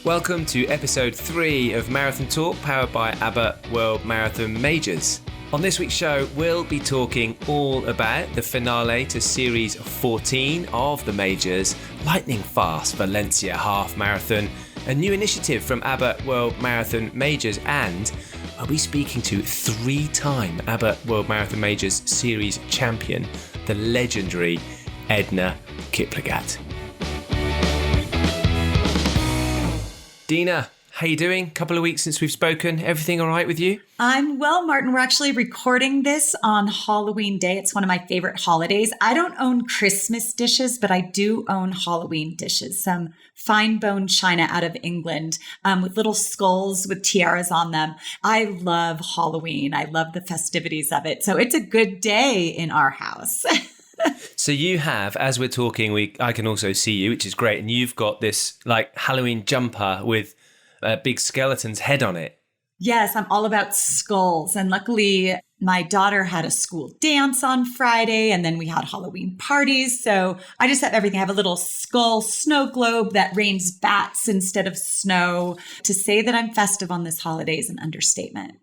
Welcome to episode 3 of Marathon Talk, powered by Abbott World Marathon Majors. On this week's show, we'll be talking all about the finale to Series 14 of the Majors, lightning fast Valencia Half Marathon, a new initiative from Abbott World Marathon Majors, and we'll be speaking to 3-time Abbott World Marathon Majors Series champion, the legendary Edna Kiplagat. Dina, how you doing? Couple of weeks since we've spoken. Everything all right with you? I'm well, Martin. We're actually recording this on Halloween Day. It's one of my favorite holidays. I don't own Christmas dishes, but I do own Halloween dishes. Some fine bone china out of England with little skulls with tiaras on them. I love Halloween. I love the festivities of it. So it's a good day in our house. So you have, as we're talking, I can also see you, which is great. And you've got this like Halloween jumper with a big skeleton's head on it. Yes, I'm all about skulls. And luckily, my daughter had a school dance on Friday, and then we had Halloween parties. So I just have everything. I have a little skull snow globe that rains bats instead of snow. To say that I'm festive on this holiday is an understatement.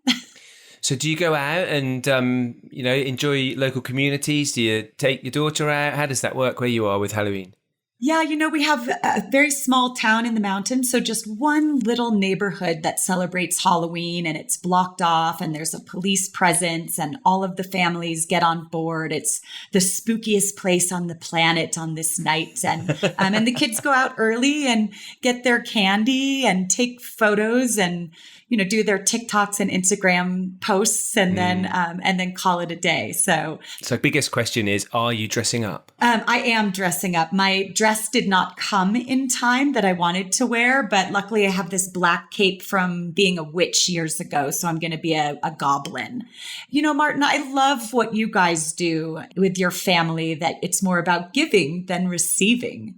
So do you go out and, enjoy local communities? Do you take your daughter out? How does that work where you are with Halloween? Yeah, we have a very small town in the mountains. So just one little neighborhood that celebrates Halloween, and it's blocked off, and there's a police presence, and all of the families get on board. It's the spookiest place on the planet on this night. And the kids go out early and get their candy and take photos and do their TikToks and Instagram posts, and then call it a day. So biggest question is, are you dressing up? I am dressing up. My dress did not come in time that I wanted to wear, but luckily I have this black cape from being a witch years ago. So I'm going to be a goblin. Martin, I love what you guys do with your family, that it's more about giving than receiving.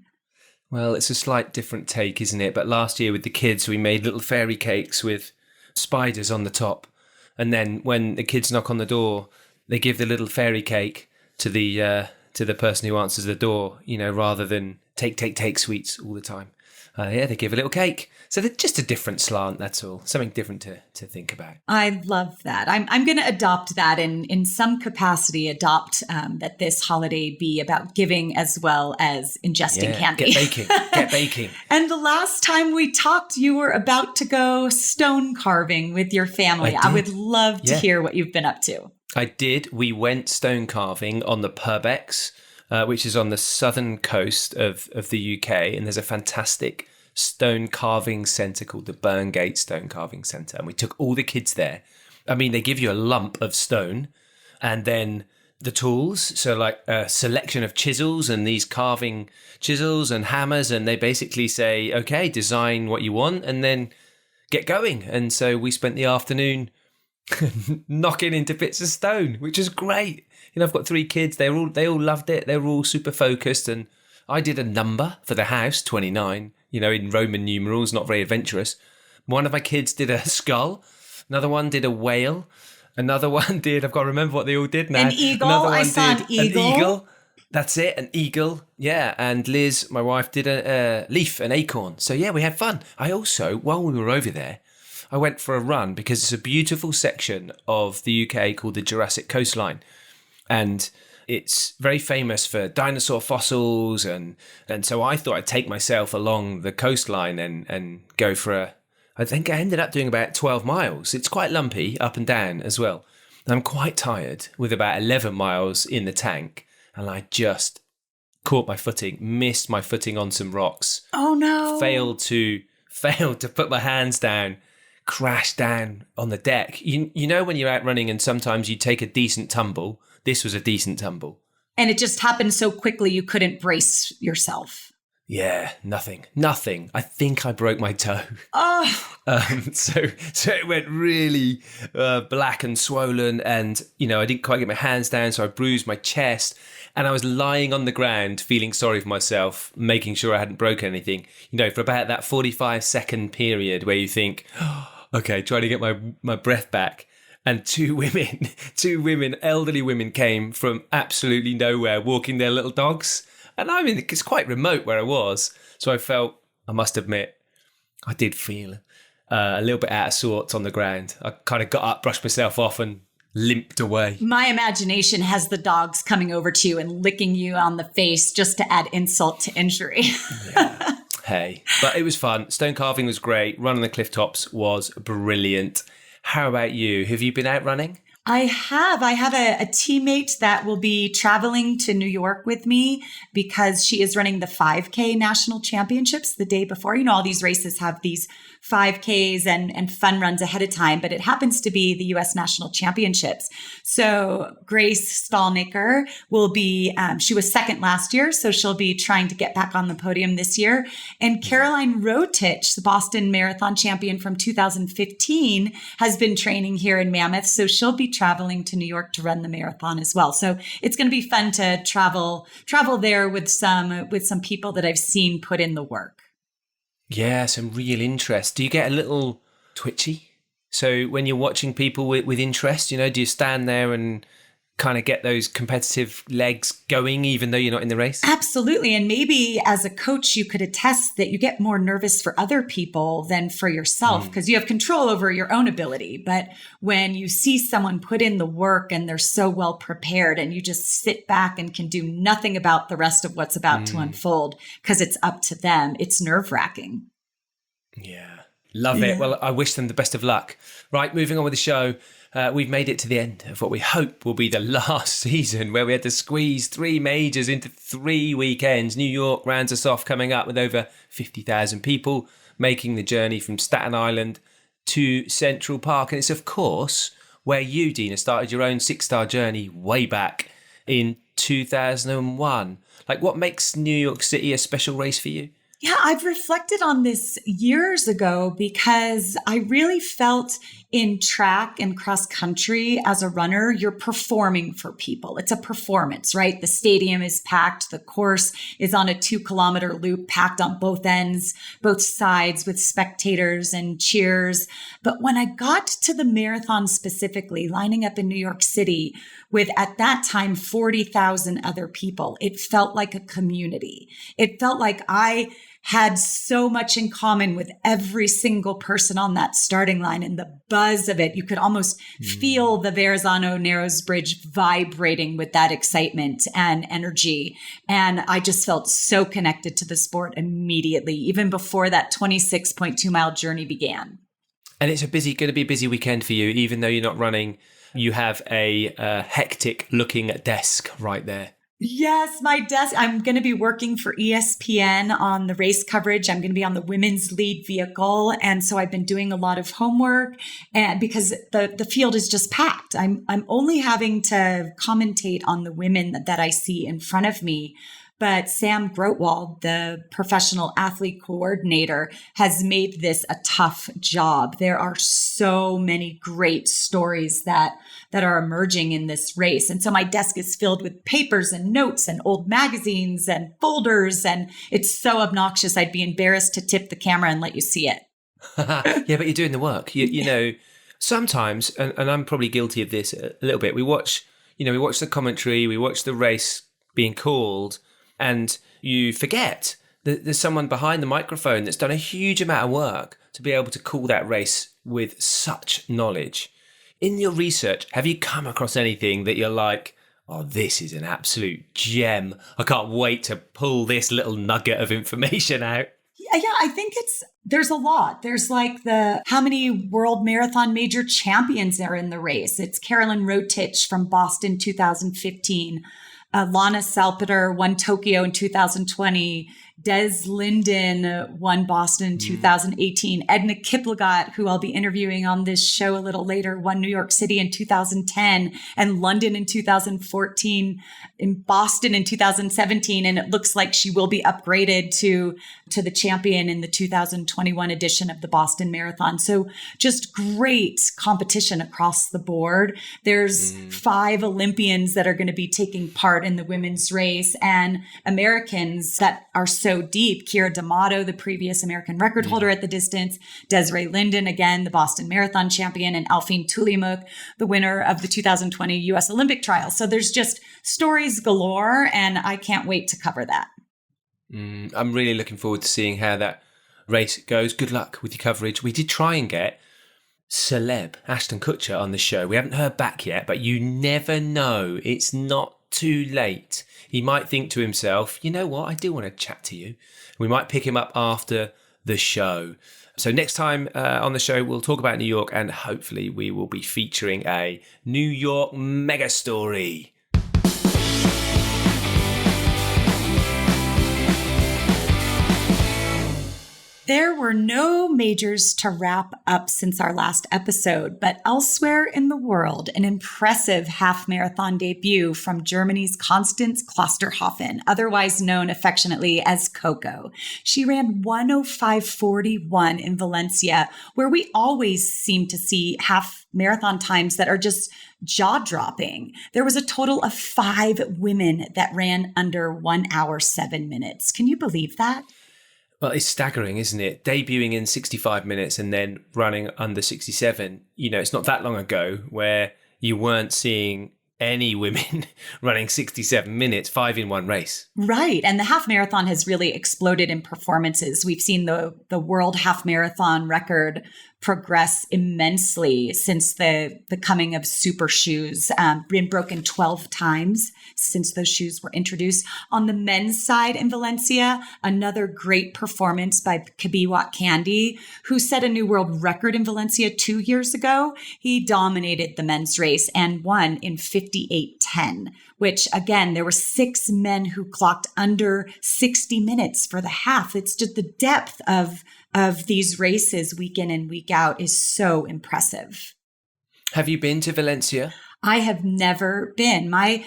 Well, it's a slight different take, isn't it? But last year with the kids, we made little fairy cakes with spiders on the top, and then when the kids knock on the door, they give the little fairy cake to the person who answers the door, rather than take sweets all the time. They give a little cake. So they're just a different slant, that's all. Something different to think about. I love that. I'm going to adopt that and in some capacity that this holiday be about giving as well as ingesting candy. Get baking. And the last time we talked, you were about to go stone carving with your family. I would love to hear what you've been up to. I did. We went stone carving on the Purbex, which is on the southern coast of the UK. And there's a fantastic stone carving centre called the Burngate Stone Carving Centre. And we took all the kids there. I mean, they give you a lump of stone and then the tools. So like a selection of chisels and these carving chisels and hammers. And they basically say, okay, design what you want and then get going. And so we spent the afternoon knocking into bits of stone, which is great. I've got 3 kids. They all loved it. They were all super focused. And I did a number for the house, 29, in Roman numerals, not very adventurous. One of my kids did a skull. Another one did a whale. Another one did, I've got to remember what they all did now. An eagle. I saw an eagle. That's it, an eagle. Yeah, and Liz, my wife, did a leaf, an acorn. So yeah, we had fun. I also, while we were over there, I went for a run because it's a beautiful section of the UK called the Jurassic Coastline. And it's very famous for dinosaur fossils. And so I thought I'd take myself along the coastline and go for I think I ended up doing about 12 miles. It's quite lumpy up and down as well. And I'm quite tired with about 11 miles in the tank. And I just caught my footing, missed my footing on some rocks. Oh no. Failed to put my hands down, crashed down on the deck. You know when you're out running and sometimes you take a decent tumble. This was a decent tumble. And it just happened so quickly you couldn't brace yourself. Yeah, nothing. I think I broke my toe. Oh. So it went really black and swollen, and I didn't quite get my hands down, so I bruised my chest, and I was lying on the ground feeling sorry for myself, making sure I hadn't broken anything. For about that 45-second period where you think, okay, trying to get my breath back. And two women, elderly women came from absolutely nowhere walking their little dogs. And I mean, it's quite remote where I was. So I felt, I must admit, I did feel a little bit out of sorts on the ground. I kind of got up, brushed myself off and limped away. My imagination has the dogs coming over to you and licking you on the face just to add insult to injury. Yeah. Hey, but it was fun. Stone carving was great. Running the cliff tops was brilliant. How about you? Have you been out running? I have a teammate that will be traveling to New York with me because she is running the 5K national championships the day before. You know, all these races have these 5Ks and fun runs ahead of time, but it happens to be the U.S. national championships. So Grace Stallmaker will be, she was second last year, so she'll be trying to get back on the podium this year. And Caroline Rotich, the Boston Marathon champion from 2015, has been training here in Mammoth. So she'll be traveling to New York to run the marathon as well. So it's going to be fun to travel there with some people that I've seen put in the work. Yeah, some real interest. Do you get a little twitchy? So when you're watching people with interest, you know, do you stand there and kind of get those competitive legs going even though you're not in the race? Absolutely. And maybe as a coach, you could attest that you get more nervous for other people than for yourself because you have control over your own ability. But when you see someone put in the work and they're so well prepared and you just sit back and can do nothing about the rest of what's about to unfold because it's up to them, it's nerve-wracking. Yeah. Love it. Well, I wish them the best of luck. Right, moving on with the show. We've made it to the end of what we hope will be the last season where we had to squeeze 3 majors into 3 weekends. New York rounds us off coming up with over 50,000 people making the journey from Staten Island to Central Park. And it's, of course, where you, Dina, started your own 6-star journey way back in 2001. Like, what makes New York City a special race for you? Yeah, I've reflected on this years ago because I really felt in track and cross country as a runner, you're performing for people. It's a performance, right? The stadium is packed. The course is on a 2-kilometer loop, packed on both ends, both sides with spectators and cheers. But when I got to the marathon specifically, lining up in New York City with at that time 40,000 other people, it felt like a community. It felt like I had so much in common with every single person on that starting line, and the buzz of it, you could almost feel the Verrazano Narrows Bridge vibrating with that excitement and energy. And I just felt so connected to the sport immediately, even before that 26.2 mile journey began. And it's going to be a busy weekend for you, even though you're not running. You have a hectic looking desk right there. Yes, my desk. I'm going to be working for ESPN on the race coverage. I'm going to be on the women's lead vehicle. And so I've been doing a lot of homework and because the field is just packed. I'm only having to commentate on the women that I see in front of me. But Sam Grotwald, the professional athlete coordinator, has made this a tough job. There are so many great stories that are emerging in this race. And so my desk is filled with papers and notes and old magazines and folders. And it's so obnoxious. I'd be embarrassed to tip the camera and let you see it. Yeah, but you're doing the work. You know, sometimes, and I'm probably guilty of this a little bit, we watch the commentary, we watch the race being called, and you forget that there's someone behind the microphone that's done a huge amount of work to be able to call that race with such knowledge. In your research, have you come across anything that you're like, oh, this is an absolute gem. I can't wait to pull this little nugget of information out? Yeah, I think there's a lot. There's like how many World Marathon Major champions are in the race. It's Caroline Rotich from Boston 2015. Lana Salpeter won Tokyo in 2020. Des Linden won Boston in 2018. Edna Kiplagat, who I'll be interviewing on this show a little later, won New York City in 2010 and London in 2014, in Boston in 2017. And it looks like she will be upgraded to the champion in the 2021 edition of the Boston Marathon. So just great competition across the board. There's 5 Olympians that are going to be taking part in the women's race and Americans that are so deep. Kira D'Amato, the previous American record holder at the distance, Desiree Linden, again, the Boston Marathon champion, and Alfine Tuliamuk, the winner of the 2020 U.S. Olympic trials. So there's just stories galore, and I can't wait to cover that. I'm really looking forward to seeing how that race goes. Good luck with your coverage. We did try and get celeb Ashton Kutcher on the show. We haven't heard back yet, but you never know. It's not too late. He might think to himself, you know what? I do want to chat to you. We might pick him up after the show. So next time on the show, we'll talk about New York, and hopefully we will be featuring a New York mega story. There were no majors to wrap up since our last episode, but elsewhere in the world, an impressive half marathon debut from Germany's Constance Klosterhoffen, otherwise known affectionately as Coco. She ran 1:05:41 in Valencia, where we always seem to see half marathon times that are just jaw-dropping. There was a total of 5 women that ran under 1 hour, 7 minutes. Can you believe that? Well, it's staggering, isn't it? Debuting in 65 minutes and then running under 67. You know, it's not that long ago where you weren't seeing any women running 67 minutes, 5 in one race. Right. And the half marathon has really exploded in performances. We've seen the world half marathon record progress immensely since the coming of super shoes, been broken 12 times since those shoes were introduced. On the men's side in Valencia, another great performance by Kiplagat Candy, who set a new world record in Valencia 2 years ago. He dominated the men's race and won in 58:10, which again, there were 6 men who clocked under 60 minutes for the half. It's just the depth of these races week in and week out is so impressive. Have you been to Valencia? I have never been. My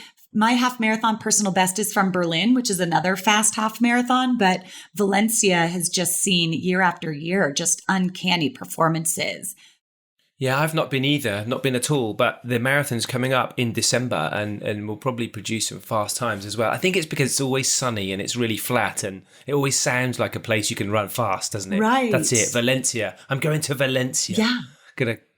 half marathon personal best is from Berlin, which is another fast half marathon, but Valencia has just seen year after year just uncanny performances. Yeah, I've not been either. I've not been at all, but the marathon's coming up in December and we'll probably produce some fast times as well. I think it's because it's always sunny and it's really flat and it always sounds like a place you can run fast, doesn't it? Right. That's it. Valencia. I'm going to Valencia. Yeah.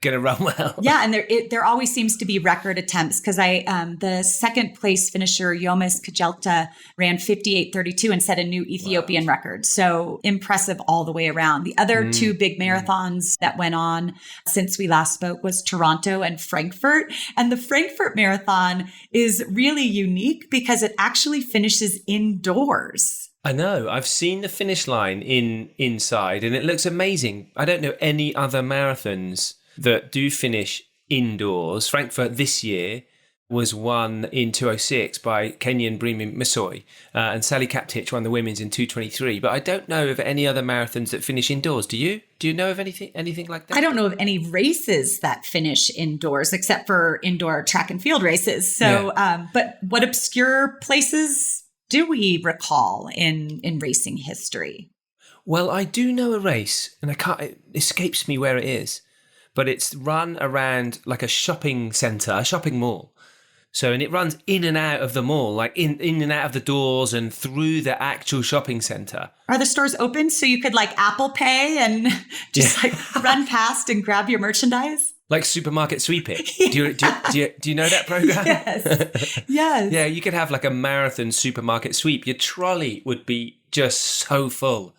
Gonna run well. Yeah, and there always seems to be record attempts because the second place finisher Yomis Kajelta ran 58:32 and set a new Ethiopian record. So impressive all the way around. The other 2 big marathons that went on since we last spoke was Toronto and Frankfurt. And the Frankfurt Marathon is really unique because it actually finishes indoors. I know. I've seen the finish line inside and it looks amazing. I don't know any other marathons that do finish indoors. Frankfurt this year was won in 2:06 by Kenyan Brimi Misoi, and Sally Kaptich won the women's in 2:23. But I don't know of any other marathons that finish indoors. Do you? Do you know of anything like that? I don't know of any races that finish indoors except for indoor track and field races. So, yeah. But what obscure places do we recall in racing history? Well, I do know a race, and it escapes me where it is, but it's run around like a shopping centre, a shopping mall. So, and it runs in and out of the mall, like in and out of the doors and through the actual shopping centre. Are the stores open so you could like Apple Pay and just like run past and grab your merchandise? Like supermarket sweeping. Yeah. Do you know that program? Yes. Yes. Yeah, you could have like a marathon supermarket sweep. Your trolley would be just so full.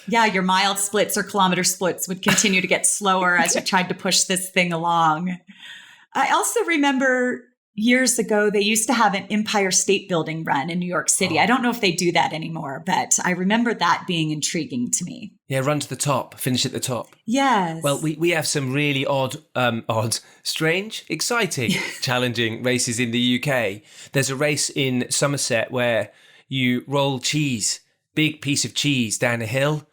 Yeah, your mile splits or kilometer splits would continue to get slower as you tried to push this thing along. I also remember years ago, they used to have an Empire State Building run in New York City. I don't know if they do that anymore, but I remember that being intriguing to me. Yeah, run to the top, finish at the top. Yes. Well, we have some really strange, exciting, challenging races in the UK. There's a race in Somerset where you roll cheese, big piece of cheese down a hill.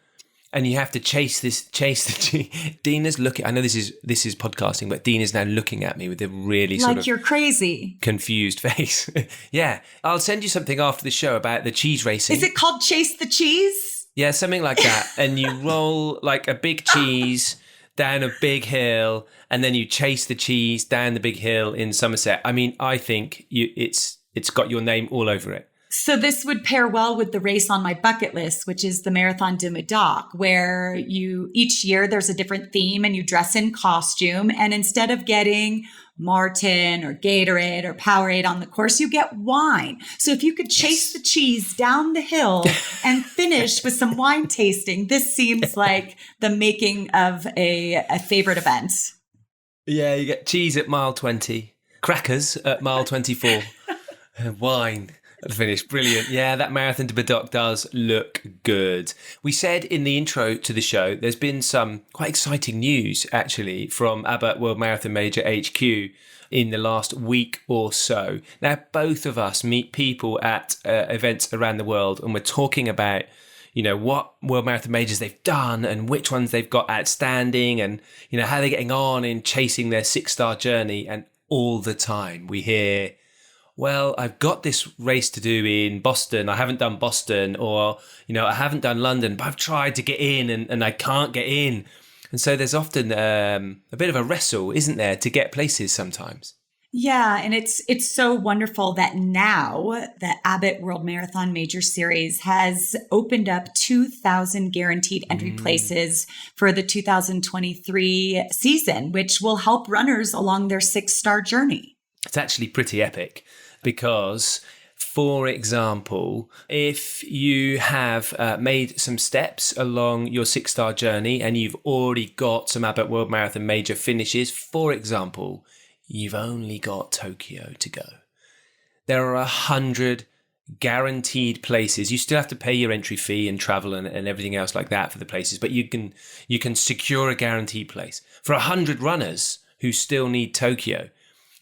And you have to chase the cheese. Dina's looking. I know this is podcasting, but Dina's now looking at me with a really sort of like you're crazy, confused face. Yeah, I'll send you something after the show about the cheese racing. Is it called Chase the Cheese? Yeah, something like that. And you roll like a big cheese down a big hill, and then you chase the cheese down the big hill in Somerset. I mean, I think it's got your name all over it. So this would pair well with the race on my bucket list, which is the Marathon du Médoc, where each year there's a different theme and you dress in costume. And instead of getting Martin or Gatorade or Powerade on the course, you get wine. So if you could chase the cheese down the hill and finish with some wine tasting, this seems like the making of a favorite event. Yeah, you get cheese at mile 20, crackers at mile 24, wine at the finish. Brilliant. Yeah, that Marathon de Bedok does look good. We said in the intro to the show, there's been some quite exciting news, actually, from Abbott World Marathon Major HQ in the last week or so. Now, both of us meet people at events around the world, and we're talking about what World Marathon Majors they've done and which ones they've got outstanding and, how they're getting on in chasing their 6-star journey. And all the time we hear, well, I've got this race to do in Boston. I haven't done Boston, or, I haven't done London, but I've tried to get in and I can't get in. And so there's often a bit of a wrestle, isn't there, to get places sometimes. Yeah, and it's so wonderful that now the Abbott World Marathon Major Series has opened up 2,000 guaranteed entry places for the 2023 season, which will help runners along their 6-star journey. It's actually pretty epic because, for example, if you have made some steps along your 6-star journey and you've already got some Abbott World Marathon Major finishes, for example, you've only got Tokyo to go. There are 100 guaranteed places. You still have to pay your entry fee and travel and everything else like that for the places, but you can secure a guaranteed place for 100 runners who still need Tokyo.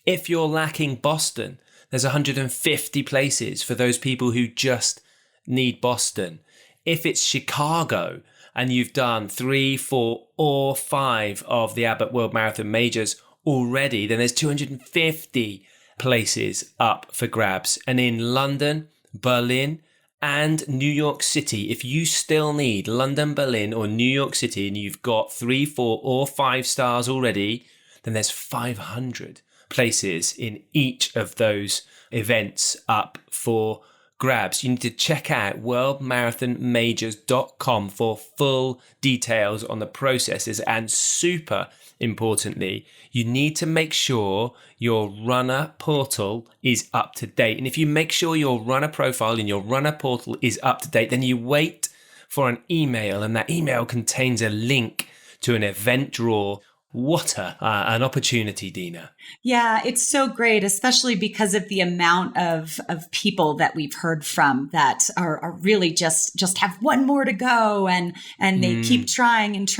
If you're lacking Boston, there's 150 places for those people who just need Boston. If it's Chicago and you've done 3, 4, or 5 of the Abbott World Marathon Majors already, then there's 250 places up for grabs. And in London, Berlin, and New York City, if you still need London, Berlin, or New York City, and you've got 3, 4, or 5 stars already, then there's 500 places in each of those events up for grabs. You need to check out worldmarathonmajors.com for full details on the processes, and super importantly, you need to make sure your runner portal is up to date. And if you make sure your runner profile in your runner portal is up to date, then you wait for an email, and that email contains a link to an event draw. What an opportunity, Dina. Yeah, it's so great, especially because of the amount of people that we've heard from that are really just have one more to go, and they keep trying and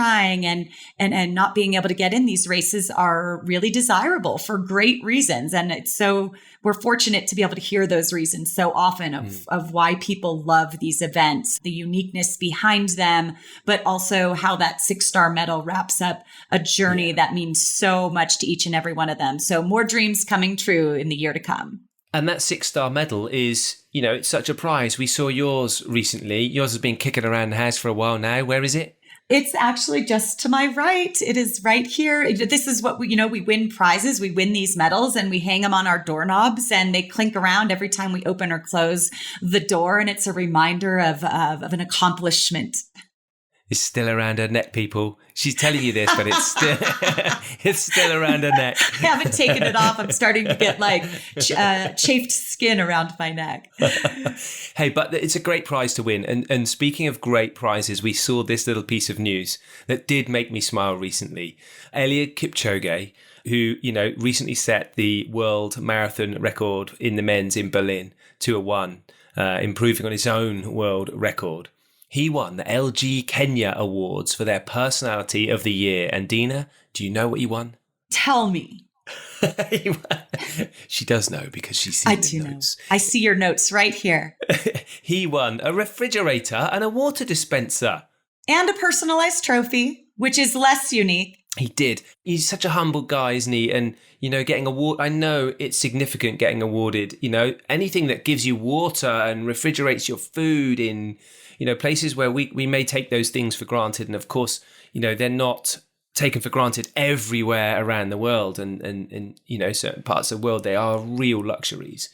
not being able to get in these races are really desirable for great reasons. And we're fortunate to be able to hear those reasons so often of why people love these events, the uniqueness behind them, but also how that 6-star medal wraps up a journey that means so much to each and every one of them. So more dreams coming true in the year to come. And that 6-star medal is, it's such a prize. We saw yours recently. Yours has been kicking around the house for a while now. Where is it? It's actually just to my right. It is right here. This is what we win prizes. We win these medals and we hang them on our doorknobs, and they clink around every time we open or close the door. And it's a reminder of an accomplishment. It's still around her neck, people. She's telling you this, but it's still around her neck. I haven't taken it off. I'm starting to get chafed skin around my neck. Hey, but it's a great prize to win. And speaking of great prizes, we saw this little piece of news that did make me smile recently. Eliud Kipchoge, who, recently set the world marathon record in the men's in Berlin, 2:01, improving on his own world record. He won the LG Kenya Awards for their Personality of the Year. And Dina, do you know what he won? Tell me. She does know because she's seen the notes. I see your notes right here. He won a refrigerator and a water dispenser. And a personalized trophy, which is less unique. He did. He's such a humble guy, isn't he? And, getting award. I know it's significant getting awarded, anything that gives you water and refrigerates your food in, places where we may take those things for granted. And of course, they're not taken for granted everywhere around the world. And certain parts of the world, they are real luxuries.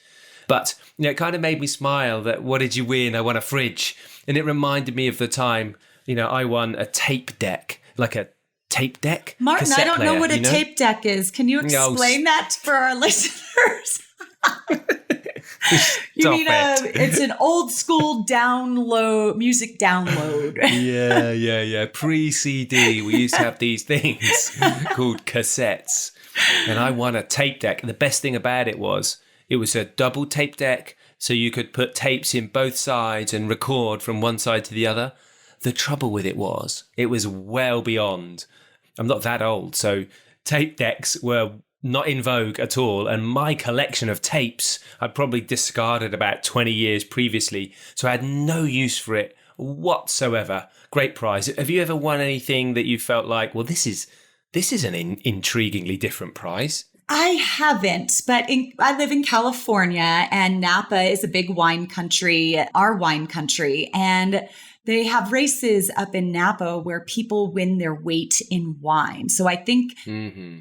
But, it kind of made me smile that, what did you win? I won a fridge. And it reminded me of the time, I won a tape deck, like a tape deck. Martin, I don't know player, what a tape deck is. Can you explain that for our listeners? You mean it's an old school music download. Yeah. Pre-CD, we used to have these things called cassettes. And I won a tape deck. And the best thing about it was a double tape deck, so you could put tapes in both sides and record from one side to the other. The trouble with it was well beyond. I'm not that old, so tape decks were not in vogue at all. And my collection of tapes, I'd probably discarded about 20 years previously. So I had no use for it whatsoever. Great prize. Have you ever won anything that you felt like, well, this is an intriguingly different prize? I haven't, but I live in California, and Napa is a big wine country, our wine country. And they have races up in Napa where people win their weight in wine. So I think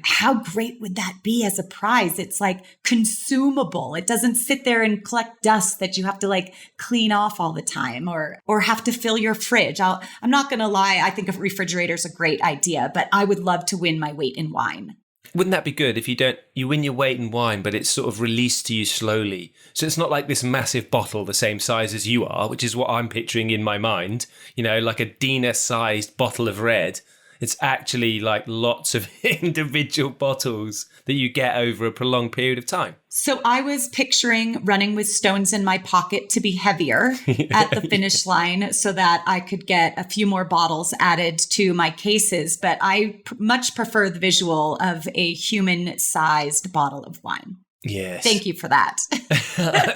how great would that be as a prize? It's like consumable. It doesn't sit there and collect dust that you have to like clean off all the time or have to fill your fridge. I'm not going to lie. I think a refrigerator is a great idea, but I would love to win my weight in wine. Wouldn't that be good if you win your weight in wine, but it's sort of released to you slowly? So it's not like this massive bottle the same size as you are, which is what I'm picturing in my mind, like a Dina-sized bottle of red. It's actually like lots of individual bottles that you get over a prolonged period of time. So I was picturing running with stones in my pocket to be heavier at the finish line so that I could get a few more bottles added to my cases. But I much prefer the visual of a human-sized bottle of wine. Yes. Thank you for that.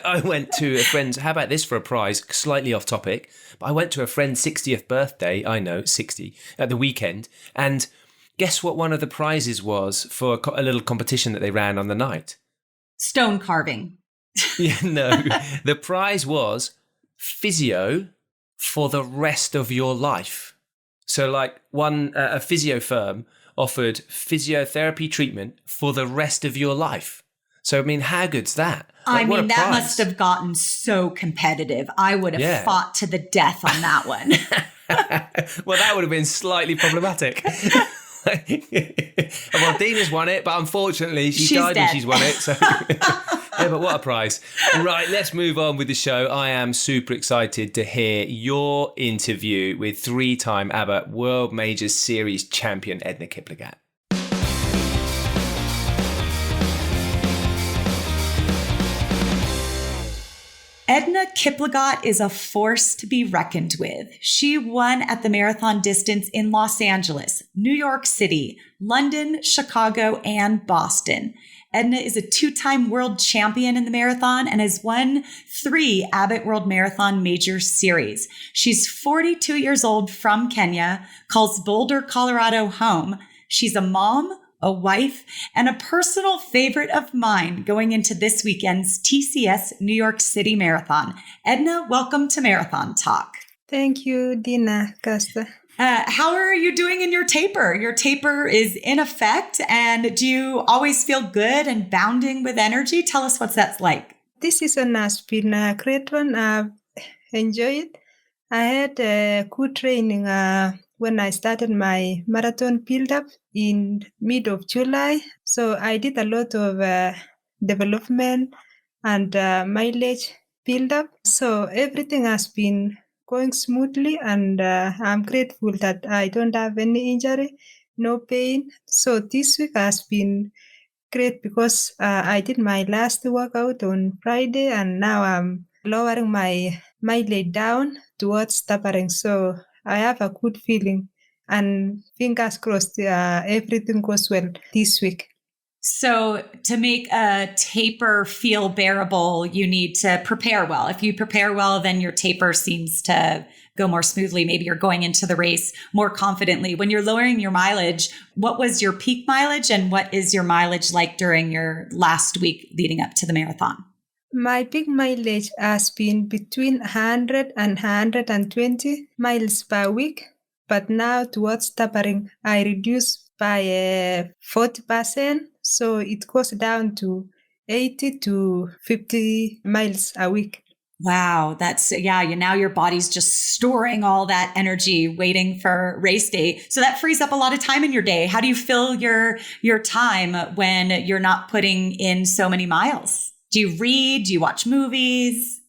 I went to a friend's, how about this for a prize, slightly off topic, but I went to a friend's 60th birthday, I know, 60, at the weekend, and guess what one of the prizes was for a little competition that they ran on the night? Stone carving. Yeah, no. The prize was physio for the rest of your life. So like a physio firm offered physiotherapy treatment for the rest of your life. So, I mean, how good's that? Like, that must have gotten so competitive. I would have fought to the death on that one. Well, that would have been slightly problematic. Well, Dina's won it, but unfortunately she's died when she's won it. So, yeah, but what a prize. Right, let's move on with the show. I am super excited to hear your interview with three-time Abbott World Majors Series champion Edna Kiplagat. Edna Kiplagat is a force to be reckoned with. She won at the marathon distance in Los Angeles, New York City, London, Chicago, and Boston. Edna is a two-time world champion in the marathon and has won 3 Abbott World Marathon Majors series. She's 42 years old from Kenya, calls Boulder, Colorado home. She's a mom, a wife, and a personal favorite of mine going into this weekend's TCS New York City Marathon. Edna, welcome to Marathon Talk. Thank you, Dina Costa. How are you doing in your taper? Your taper is in effect, and do you always feel good and bounding with energy? Tell us what that's like. This season has been a great one. I've enjoyed it. I had good training when I started my marathon build-up in mid of July. So I did a lot of development and mileage build-up. So everything has been going smoothly, and I'm grateful that I don't have any injury, no pain. So this week has been great because I did my last workout on Friday, and now I'm lowering my mileage down towards tapering. So I have a good feeling, and fingers crossed everything goes well this week. So to make a taper feel bearable, you need to prepare well. If you prepare well, then your taper seems to go more smoothly. Maybe you're going into the race more confidently. When you're lowering your mileage, what was your peak mileage and what is your mileage like during your last week leading up to the marathon? My peak mileage has been between 100 and 120 miles per week. But now towards tapering, I reduced by 40%. So it goes down to 80 to 50 miles a week. Wow, now your body's just storing all that energy waiting for race day. So that frees up a lot of time in your day. How do you fill your time when you're not putting in so many miles? Do you read? Do you watch movies?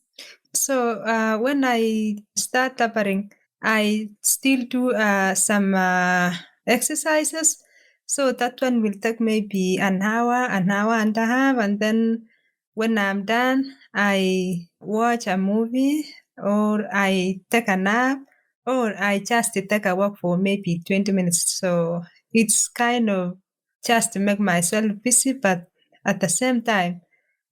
So when I start tappering, I still do some exercises. So that one will take maybe an hour and a half. And then when I'm done, I watch a movie or I take a nap or I just take a walk for maybe 20 minutes. So it's kind of just to make myself busy, but at the same time,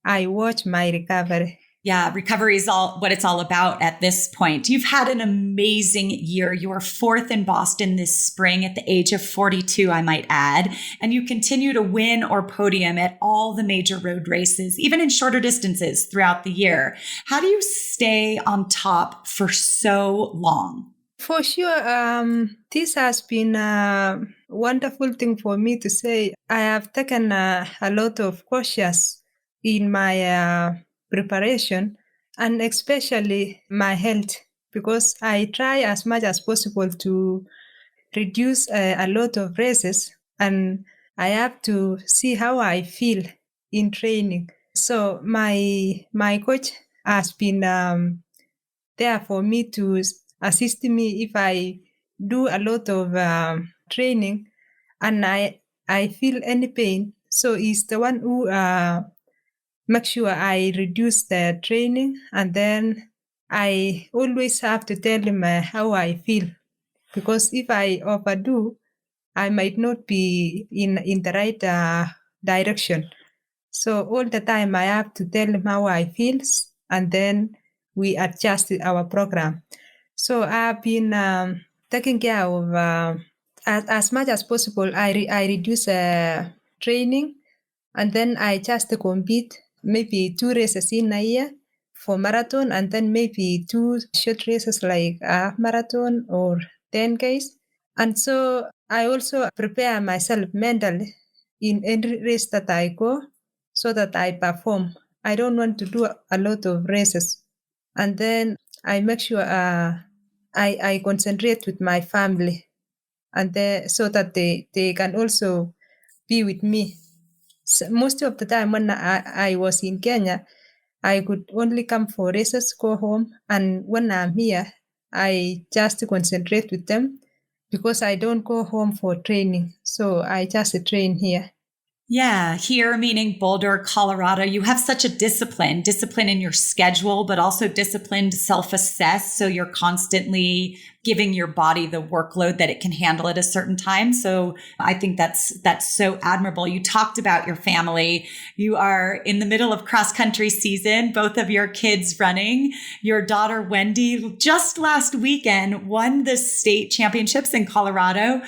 I watch my recovery. Yeah, recovery is what it's all about at this point. You've had an amazing year. You were fourth in Boston this spring at the age of 42, I might add. And you continue to win or podium at all the major road races, even in shorter distances throughout the year. How do you stay on top for so long? For sure, this has been a wonderful thing for me to say. I have taken a lot of courses in my preparation and especially my health, because I try as much as possible to reduce a lot of races, and I have to see how I feel in training. So my coach has been there for me to assist me if I do a lot of training and I feel any pain. So he's the one who make sure I reduce the training, and then I always have to tell him how I feel, because if I overdo, I might not be in the right direction. So all the time I have to tell him how I feel, and then we adjust our program. So I've been taking care of as much as possible. I reduce training, and then I just compete maybe 2 races in a year for marathon, and then maybe 2 short races like a marathon or 10Ks. And so I also prepare myself mentally in every race that I go so that I perform. I don't want to do a lot of races. And then I make sure I concentrate with my family, and so that they can also be with me. So most of the time when I was in Kenya, I could only come for races, go home, and when I'm here, I just concentrate with them because I don't go home for training. So I just train here. Yeah, here meaning Boulder, Colorado. You have such a discipline in your schedule, but also discipline to self-assess. So you're constantly giving your body the workload that it can handle at a certain time. So I think that's so admirable. You talked about your family. You are in the middle of cross country season, both of your kids running. Your daughter, Wendy, just last weekend won the state championships in Colorado.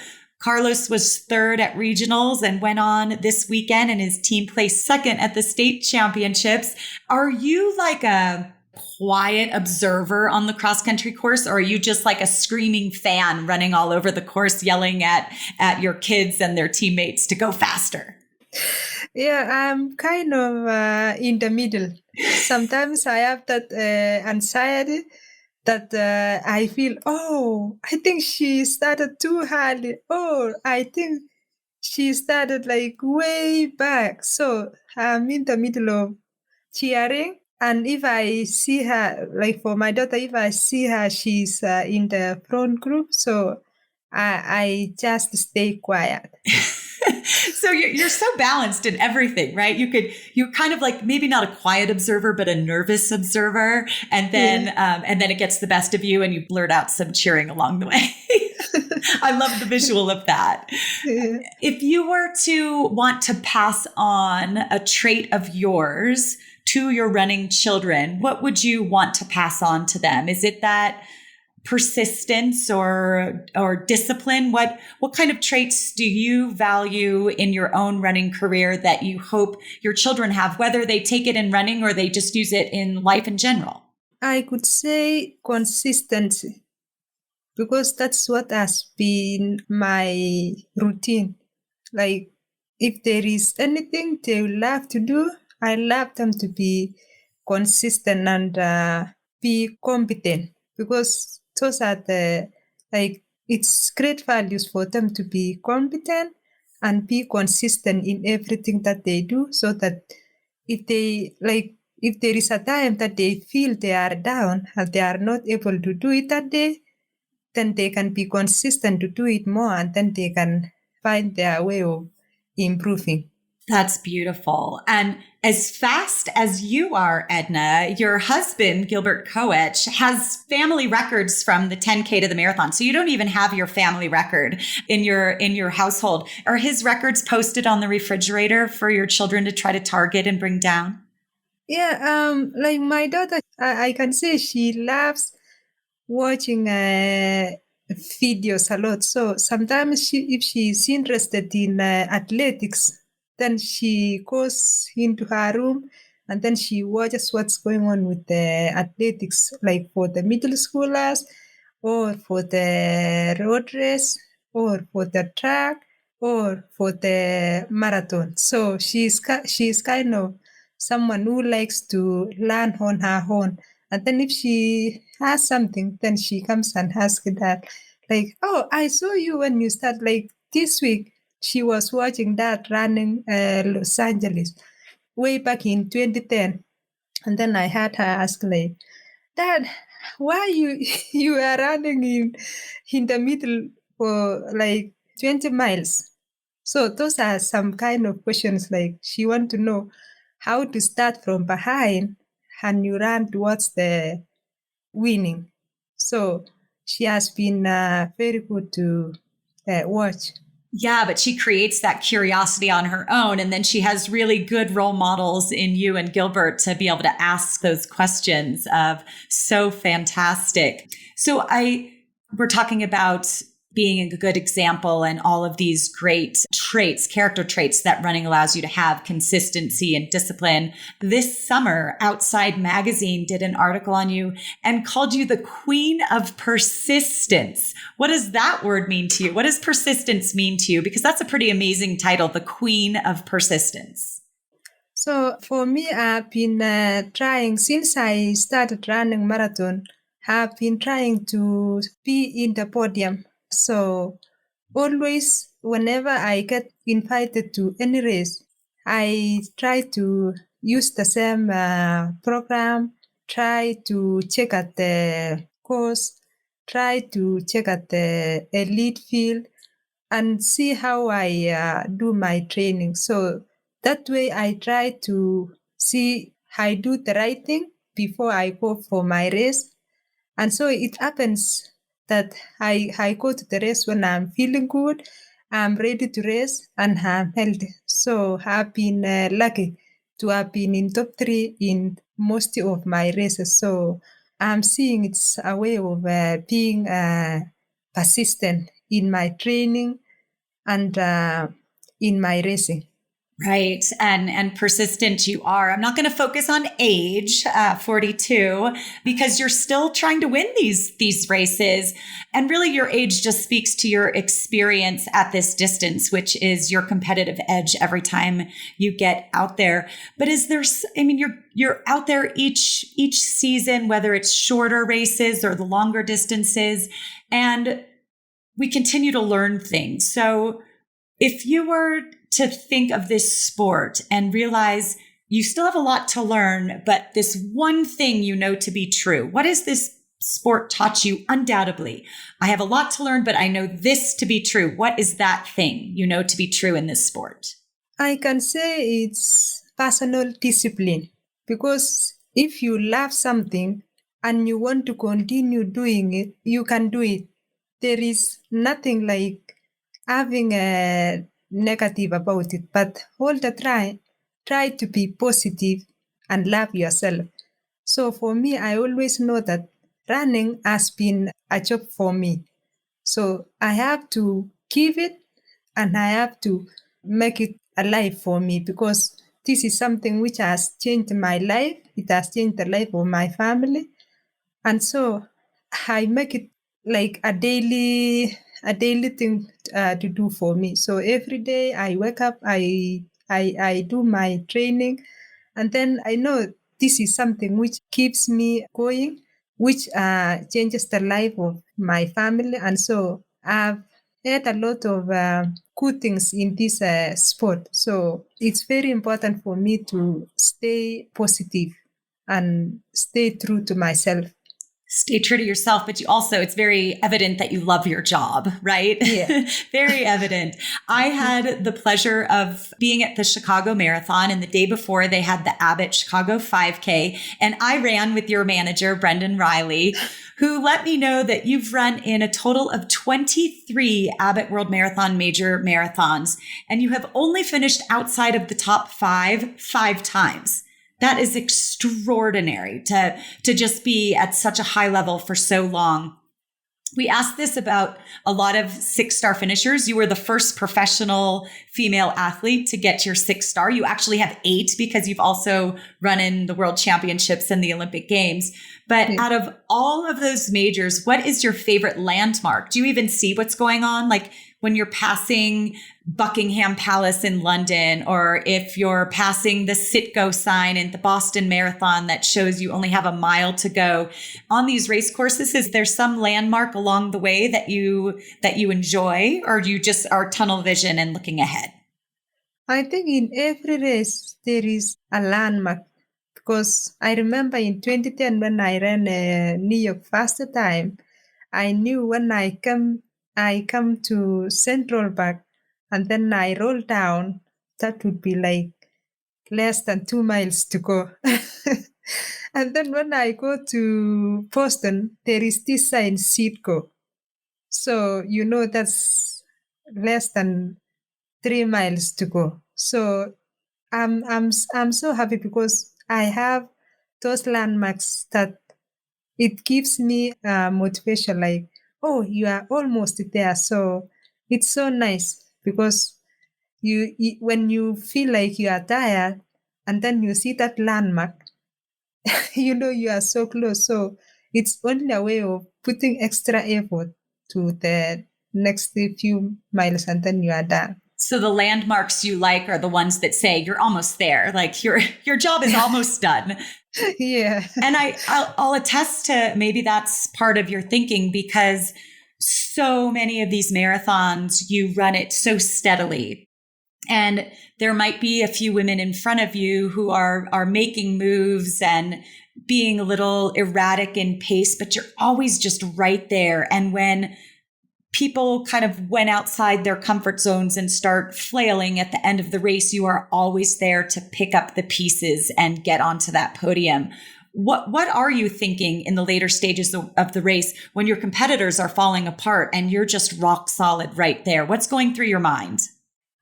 Carlos was third at regionals and went on this weekend, and his team placed second at the state championships. Are you like a quiet observer on the cross country course, or are you just like a screaming fan running all over the course, yelling at your kids and their teammates to go faster? Yeah, I'm kind of in the middle. Sometimes I have that anxiety that I feel, I think she started too early. Oh, I think she started like way back. So I'm in the middle of cheering. And if I see her, like for my daughter, if I see her, she's in the front group. So I just stay quiet. So you're so balanced in everything, right? You're kind of like maybe not a quiet observer, but a nervous observer. And then it gets the best of you and you blurt out some cheering along the way. I love the visual of that. Yeah. If you were to want to pass on a trait of yours to your running children, what would you want to pass on to them? Is it that persistence or discipline? What kind of traits do you value in your own running career that you hope your children have, whether they take it in running or they just use it in life in general? I could say consistency, because that's what has been my routine. Like if there is anything they love to do, I love them to be consistent and be competent, because those are it's great values for them to be competent and be consistent in everything that they do, so that if there is a time that they feel they are down and they are not able to do it that day, then they can be consistent to do it more, and then they can find their way of improving. That's beautiful. And as fast as you are, Edna, your husband, Gilbert Koech, has family records from the 10K to the marathon. So you don't even have your family record in your household. Are his records posted on the refrigerator for your children to try to target and bring down? Yeah, like my daughter, I can say she loves watching videos a lot. So sometimes if she is interested in athletics, then she goes into her room and then she watches what's going on with the athletics, like for the middle schoolers or for the road race or for the track or for the marathon. So she's kind of someone who likes to learn on her own. And then if she has something, then she comes and asks that, like, oh, I saw you when you start, like this week. She was watching that running Los Angeles way back in 2010. And then I had her ask, like, Dad, why you are running in the middle for like 20 miles? So those are some kind of questions, like she want to know how to start from behind and you run towards the winning. So she has been very good to watch. Yeah, but she creates that curiosity on her own. And then she has really good role models in you and Gilbert to be able to ask those questions of so fantastic. So we're talking about being a good example and all of these great traits, character traits that running allows you to have, consistency and discipline. This summer, Outside Magazine did an article on you and called you the Queen of Persistence. What does that word mean to you? What does persistence mean to you? Because that's a pretty amazing title, the Queen of Persistence. So for me, I've been trying since I started running marathon. I've been trying to be in the podium. So always, whenever I get invited to any race, I try to use the same program, try to check at the course, try to check at the elite field, and see how I do my training. So that way I try to see I do the right thing before I go for my race. And so it happens that I go to the race when I'm feeling good, I'm ready to race, and I'm healthy. So I've been lucky to have been in top 3 in most of my races. So I'm seeing it's a way of being persistent in my training and in my racing. Right. And persistent you are. I'm not going to focus on age, 42, because you're still trying to win these races. And really your age just speaks to your experience at this distance, which is your competitive edge every time you get out there. But you're out there each season, whether it's shorter races or the longer distances, and we continue to learn things. So if you were to think of this sport and realize you still have a lot to learn, but this one thing you know to be true, what has this sport taught you undoubtedly? I have a lot to learn, but I know this to be true. What is that thing you know to be true in this sport? I can say it's personal discipline, because if you love something and you want to continue doing it, you can do it. There is nothing like having a negative about it, but all the time, try to be positive and love yourself. So for me, I always know that running has been a job for me. So I have to give it and I have to make it alive for me, because this is something which has changed my life. It has changed the life of my family. And so I make it like a daily thing to do for me. So every day I wake up, I do my training, and then I know this is something which keeps me going. which changes the life of my family. And so I've had a lot of good things in this sport. So it's very important for me to stay positive and stay true to myself. Stay true to yourself, but you also, it's very evident that you love your job, right? Yeah. Very evident. I had the pleasure of being at the Chicago Marathon, and the day before they had the Abbott Chicago 5K, and I ran with your manager, Brendan Riley, who let me know that you've run in a total of 23 Abbott World Marathon Major marathons, and you have only finished outside of the top five times. That is extraordinary to just be at such a high level for so long. We asked this about a lot of 6-star finishers. You were the first professional female athlete to get your 6-star. You actually have 8 because you've also run in the World Championships and the Olympic Games. But out of all of those majors, what is your favorite landmark? Do you even see what's going on? Like when you're passing Buckingham Palace in London, or if you're passing the Citgo sign in the Boston Marathon that shows you only have a mile to go. On these race courses, is there some landmark along the way that you enjoy, or you just are tunnel vision and looking ahead? I think in every race there is a landmark, because I remember in 2010 when I ran New York faster time, I knew when I come to Central Park and then I roll down, that would be like less than 2 miles to go. And then when I go to Boston, there is this sign, Citgo. So, that's less than 3 miles to go. So I'm so happy because I have those landmarks that it gives me motivation, like, oh, you are almost there. So it's so nice because you when you feel like you are tired and then you see that landmark, you are so close. So it's only a way of putting extra effort to the next few miles and then you are done. So the landmarks you like are the ones that say you're almost there, like your job is almost done. Yeah. And I'll attest to maybe that's part of your thinking, because so many of these marathons, you run it so steadily. And there might be a few women in front of you who are making moves and being a little erratic in pace, but you're always just right there. And when people kind of went outside their comfort zones and start flailing at the end of the race, you are always there to pick up the pieces and get onto that podium. What are you thinking in the later stages of the race when your competitors are falling apart and you're just rock solid right there? What's going through your mind?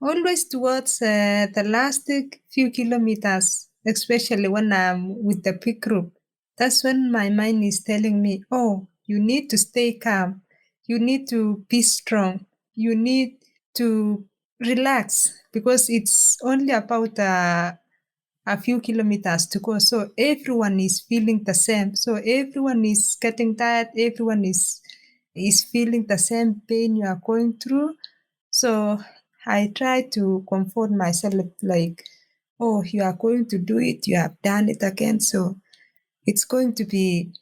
Always towards the last few kilometers, especially when I'm with the big group. That's when my mind is telling me, oh, you need to stay calm. You need to be strong. You need to relax because it's only about a few kilometers to go. So everyone is feeling the same. So everyone is getting tired. Everyone is feeling the same pain you are going through. So I try to comfort myself like, oh, you are going to do it. You have done it again. So it's going to be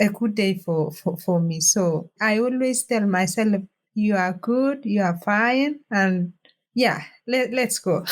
a good day for me. So I always tell myself, you are good, you are fine, and let's go.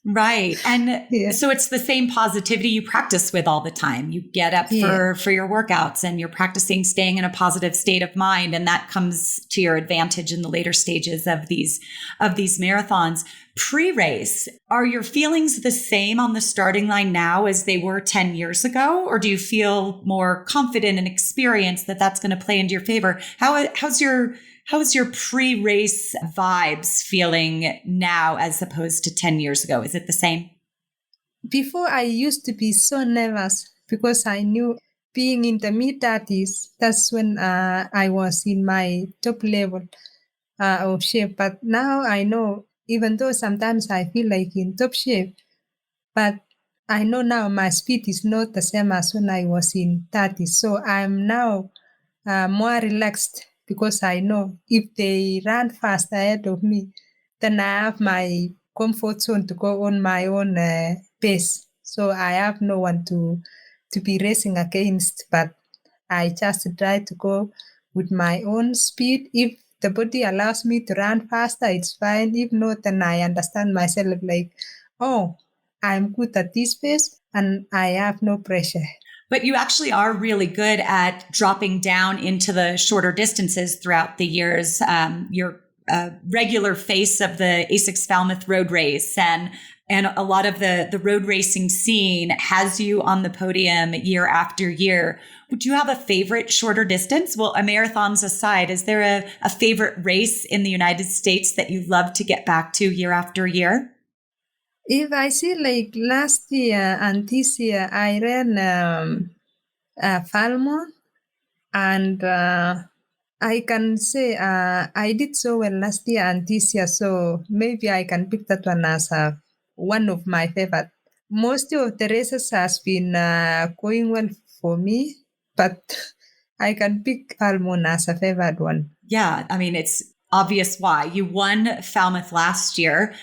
Right. And so it's the same positivity you practice with all the time. You get up for your workouts and you're practicing staying in a positive state of mind. And that comes to your advantage in the later stages of these marathons. Pre-race, are your feelings the same on the starting line now as they were 10 years ago? Or do you feel more confident and experienced that that's going to play into your favor? How's your pre-race vibes feeling now as opposed to 10 years ago? Is it the same? Before, I used to be so nervous because I knew being in the mid-30s, that's when I was in my top level of shape. But now I know, even though sometimes I feel like in top shape, but I know now my speed is not the same as when I was in 30s. So I'm now more relaxed because I know if they run fast ahead of me, then I have my comfort zone to go on my own pace. So I have no one to be racing against, but I just try to go with my own speed. If the body allows me to run faster, it's fine. If not, then I understand myself like, oh, I'm good at this pace and I have no pressure. But you actually are really good at dropping down into the shorter distances throughout the years. You're a regular face of the ASICS Falmouth road race, and a lot of the road racing scene has you on the podium year after year. Would you have a favorite shorter distance? Well, marathons aside, is there a favorite race in the United States that you love to get back to year after year? If I see like last year and this year, I ran Falmouth, and I can say I did so well last year and this year, so maybe I can pick that one as one of my favorite. Most of the races has been going well for me, but I can pick Falmouth as a favorite one. Yeah, I mean, it's obvious why. You won Falmouth last year.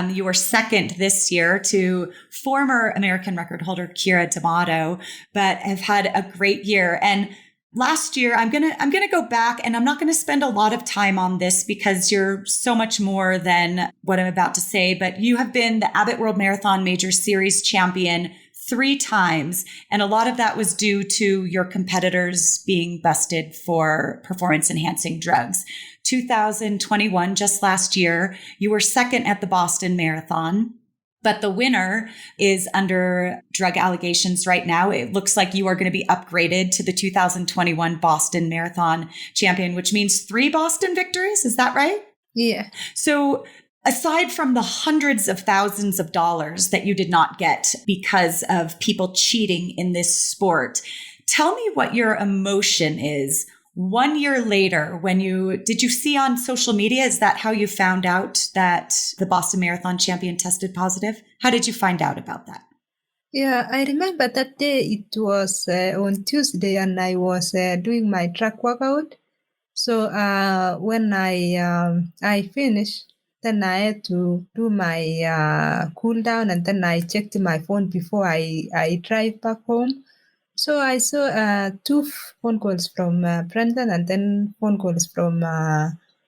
You were second this year to former American record holder Kira D'Amato, but have had a great year. And last year, I'm gonna go back, and I'm not gonna spend a lot of time on this because you're so much more than what I'm about to say. But you have been the Abbott World Marathon Majors Series champion 3 times. And a lot of that was due to your competitors being busted for performance enhancing drugs. 2021, just last year, you were second at the Boston Marathon, but the winner is under drug allegations right now. It looks like you are going to be upgraded to the 2021 Boston Marathon champion, which means 3 Boston victories. Is that right? Yeah. So aside from the hundreds of thousands of dollars that you did not get because of people cheating in this sport, tell me what your emotion is 1 year later when did you see on social media? Is that how you found out that the Boston Marathon champion tested positive? How did you find out about that? Yeah, I remember that day. It was on Tuesday, and I was doing my track workout. So when I finished, then I had to do my cool down, and then I checked my phone before I drive back home. So I saw 2 phone calls from Brendan, and then phone calls from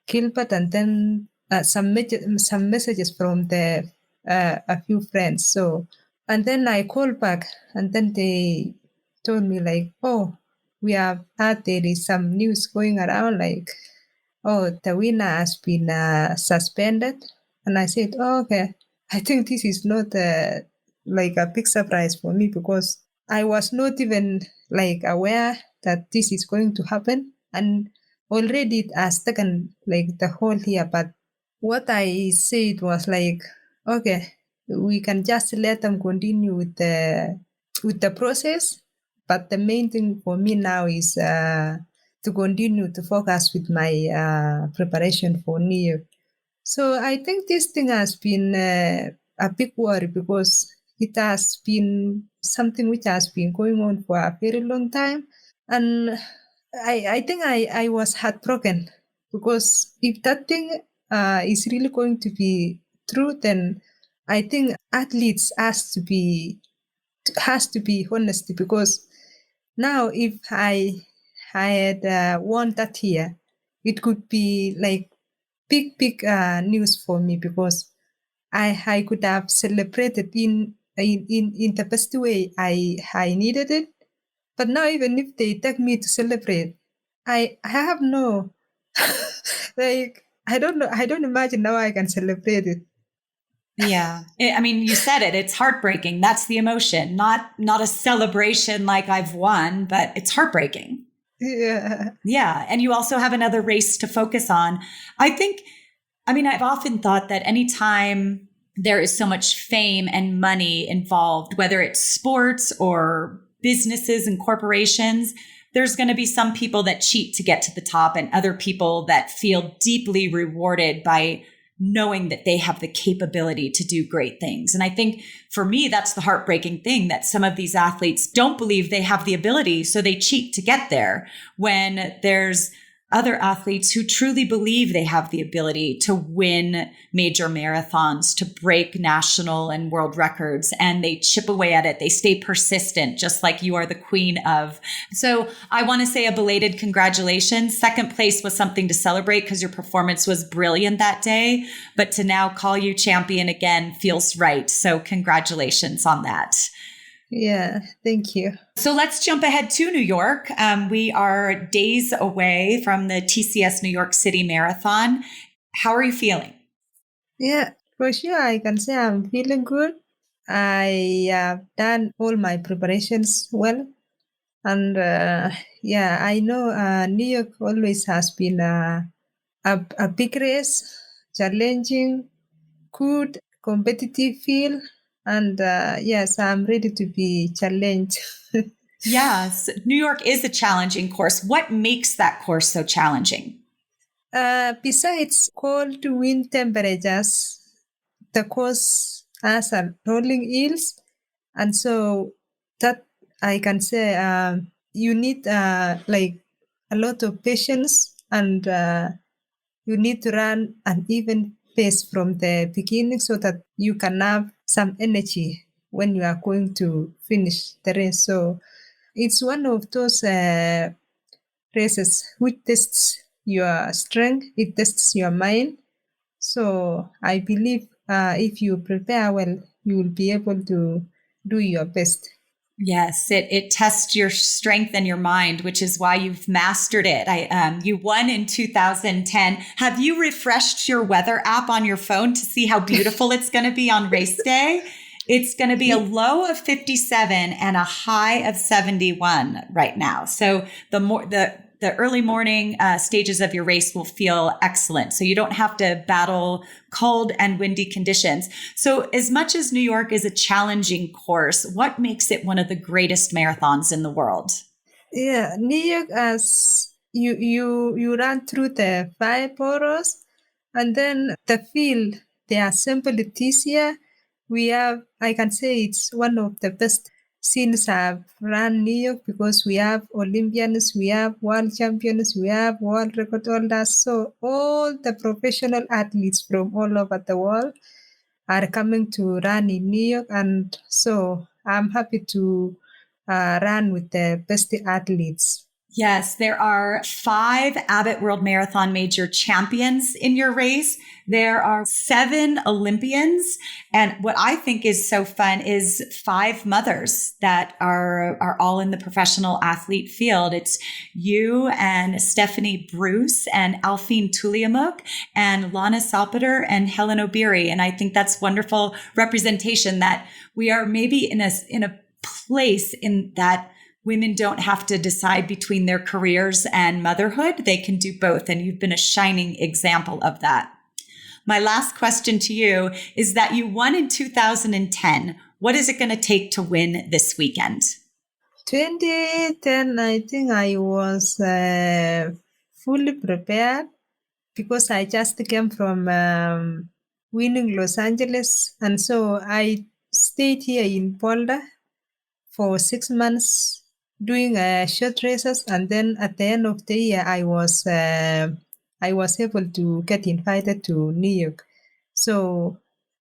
Gilbert, and then some messages from a few friends. So, and then I called back, and then they told me like, oh, we have heard there is some news going around like, oh, the winner has been suspended. And I said, oh, okay. I think this is not like a big surprise for me because I was not even like aware that this is going to happen. And already it has taken like the whole year. But what I said was like, okay, we can just let them continue with the process. But the main thing for me now is to continue to focus with my preparation for New Year. So I think this thing has been a big worry because it has been something which has been going on for a very long time. And I think I was heartbroken because if that thing is really going to be true, then I think athletes has to be honest, because now if I had won that year, it could be like big news for me because I could have celebrated in the best way I needed it. But now even if they take me to celebrate, I have no like I don't imagine how I can celebrate it. Yeah. I mean, you said it, it's heartbreaking. That's the emotion, not a celebration like I've won, but it's heartbreaking. Yeah. Yeah. And you also have another race to focus on. I've often thought that anytime there is so much fame and money involved, whether it's sports or businesses and corporations, there's going to be some people that cheat to get to the top and other people that feel deeply rewarded by knowing that they have the capability to do great things. And I think for me, that's the heartbreaking thing, that some of these athletes don't believe they have the ability, so they cheat to get there when there's other athletes who truly believe they have the ability to win major marathons, to break national and world records, and they chip away at it. They stay persistent, just like you are the queen of. So I want to say a belated congratulations. Second place was something to celebrate because your performance was brilliant that day, but to now call you champion again feels right. So congratulations on that. Yeah, thank you. So let's jump ahead to New York. We are days away from the TCS New York City Marathon. How are you feeling? Yeah, for sure, I can say I'm feeling good. I have done all my preparations well. And I know New York always has been a big race, challenging, good, competitive field. And yes, I'm ready to be challenged. Yes, New York is a challenging course. What makes that course so challenging? Besides cold wind temperatures, the course has a rolling hills. And so that I can say you need like a lot of patience, and you need to run an even pace from the beginning so that you can have some energy when you are going to finish the race. So it's one of those races which tests your strength, it tests your mind. So I believe if you prepare well, you will be able to do your best. Yes, it tests your strength and your mind, which is why you've mastered it. You won in 2010. Have you refreshed your weather app on your phone to see how beautiful it's going to be on race day? It's going to be a low of 57 and a high of 71 right now. So the early morning stages of your race will feel excellent. So you don't have to battle cold and windy conditions. So as much as New York is a challenging course, what makes it one of the greatest marathons in the world? Yeah, New York, as you run through the 5 boroughs, and then the field, the assembly this year, I can say it's one of the best since I've run New York, because we have Olympians, we have world champions, we have world record holders. So all the professional athletes from all over the world are coming to run in New York. And so I'm happy to run with the best athletes. Yes, there are 5 Abbott World Marathon Major champions in your race. There are 7 Olympians. And what I think is so fun is 5 mothers that are all in the professional athlete field. It's you and Stephanie Bruce and Alfine Tuliamuk and Lana Salpeter and Helen O'Beary. And I think that's wonderful representation that we are maybe in a place in that women don't have to decide between their careers and motherhood. They can do both. And you've been a shining example of that. My last question to you is that you won in 2010. What is it going to take to win this weekend? 2010, I think I was fully prepared, because I just came from winning Los Angeles. And so I stayed here in Boulder for 6 months doing short races, and then at the end of the year, I was able to get invited to New York. So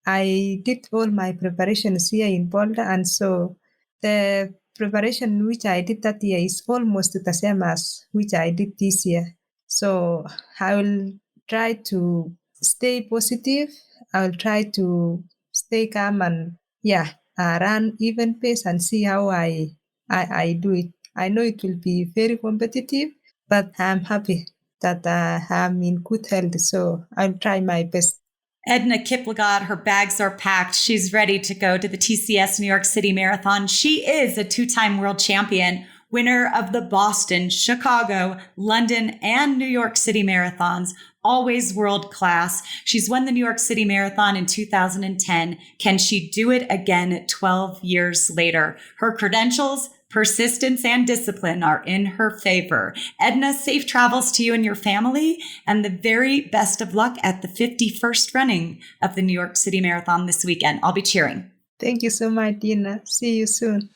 I did all my preparations here in Boulder, and so the preparation which I did that year is almost the same as which I did this year. So I will try to stay positive. I will try to stay calm and run even pace and see how I do it. I know it will be very competitive, but I'm happy that I'm in good health, so I'll try my best. Edna Kiplagat, her bags are packed. She's ready to go to the TCS New York City Marathon. She is a 2-time world champion, winner of the Boston, Chicago, London, and New York City marathons, always world class. She's won the New York City Marathon in 2010. Can she do it again 12 years later? Her credentials, persistence, and discipline are in her favor. Edna, safe travels to you and your family, and the very best of luck at the 51st running of the New York City Marathon this weekend. I'll be cheering. Thank you so much, Dina. See you soon.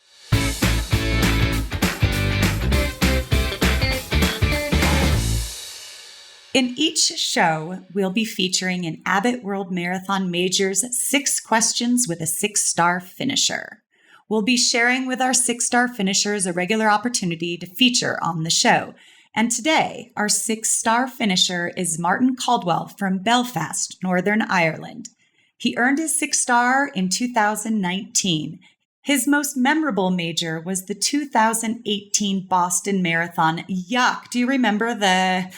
In each show, we'll be featuring an Abbott World Marathon Majors 6 questions with a 6-star finisher. We'll be sharing with our 6-star finishers a regular opportunity to feature on the show. And today, our 6-star finisher is Martin Cauldwell from Belfast, Northern Ireland. He earned his 6-star in 2019. His most memorable major was the 2018 Boston Marathon. Yuck. Do you remember the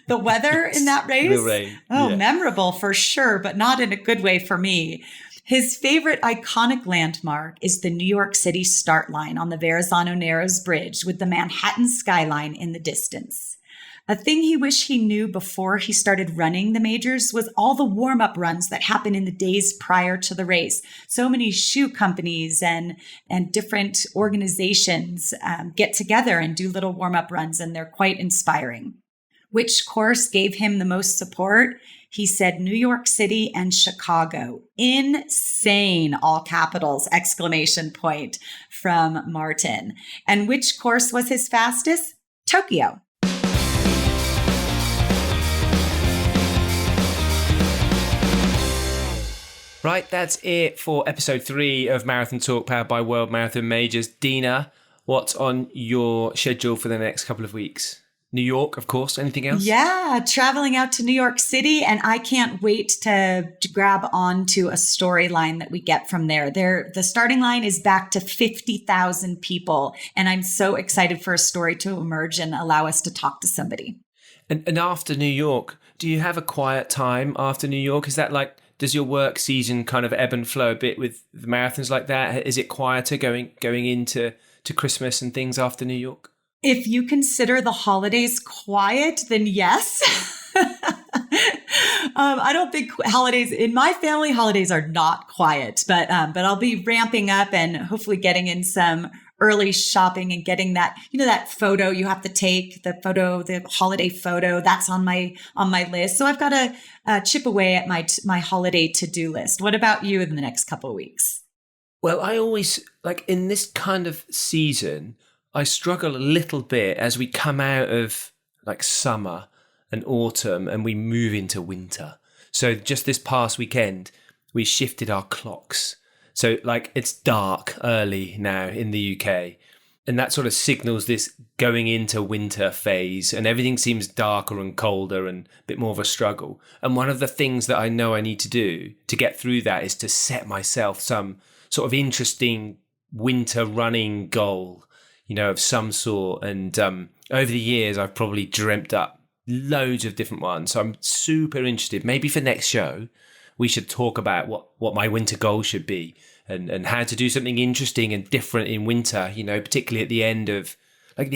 weather in that race? The rain. Oh, yeah. Memorable for sure, but not in a good way for me. His favorite iconic landmark is the New York City start line on the Verrazano Narrows Bridge with the Manhattan skyline in the distance. A thing he wished he knew before he started running the majors was all the warm-up runs that happen in the days prior to the race. So many shoe companies and different organizations get together and do little warm-up runs, and they're quite inspiring. Which course gave him the most support? He said New York City and Chicago. Insane, all capitals, exclamation point from Martin. And which course was his fastest? Tokyo. Right, that's it for episode 3 of Marathon Talk powered by World Marathon Majors. Dina, what's on your schedule for the next couple of weeks? New York, of course. Anything else? Yeah, traveling out to New York City, and I can't wait to grab onto a storyline that we get from there. The starting line is back to 50,000 people, and I'm so excited for a story to emerge and allow us to talk to somebody. And after New York, do you have a quiet time after New York? Is that like, does your work season kind of ebb and flow a bit with the marathons like that? Is it quieter going into Christmas and things after New York? If you consider the holidays quiet, then yes. I don't think holidays in my family, holidays are not quiet, but I'll be ramping up and hopefully getting in some early shopping and getting that, that photo you have to take, the holiday photo, that's on my list. So I've got to chip away at my holiday to-do list. What about you in the next couple of weeks? Well, I always, like in this kind of season, I struggle a little bit as we come out of like summer and autumn and we move into winter. So just this past weekend, we shifted our clocks. So like it's dark early now in the UK, and that sort of signals this going into winter phase, and everything seems darker and colder and a bit more of a struggle. And one of the things that I know I need to do to get through that is to set myself some sort of interesting winter running goal, of some sort. And over the years, I've probably dreamt up loads of different ones. So I'm super interested. Maybe for next show, we should talk about what my winter goal should be and how to do something interesting and different in winter, particularly at the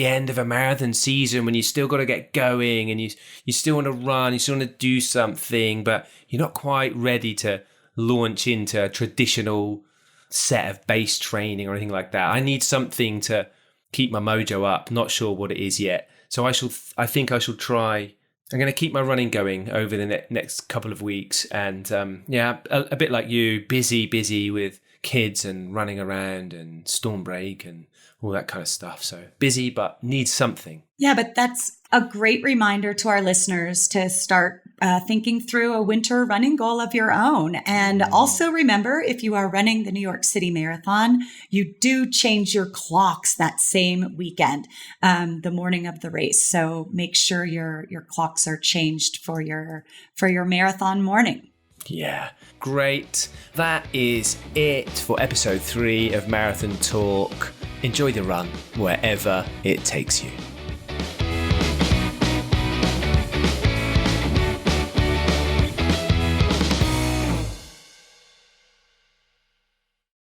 end of a marathon season when you still got to get going and you still want to run, you still want to do something, but you're not quite ready to launch into a traditional set of base training or anything like that. I need something to keep my mojo up. Not sure what it is yet. So I think I shall try. I'm going to keep my running going over the next couple of weeks. And a bit like you, busy with kids and running around and storm break and all that kind of stuff. So busy, but need something. Yeah, but that's a great reminder to our listeners to start thinking through a winter running goal of your own. And also remember, if you are running the New York City Marathon, you do change your clocks that same weekend, the morning of the race. So make sure your clocks are changed for your marathon morning. Yeah, great. That is it for episode 3 of Marathon Talk. Enjoy the run wherever it takes you.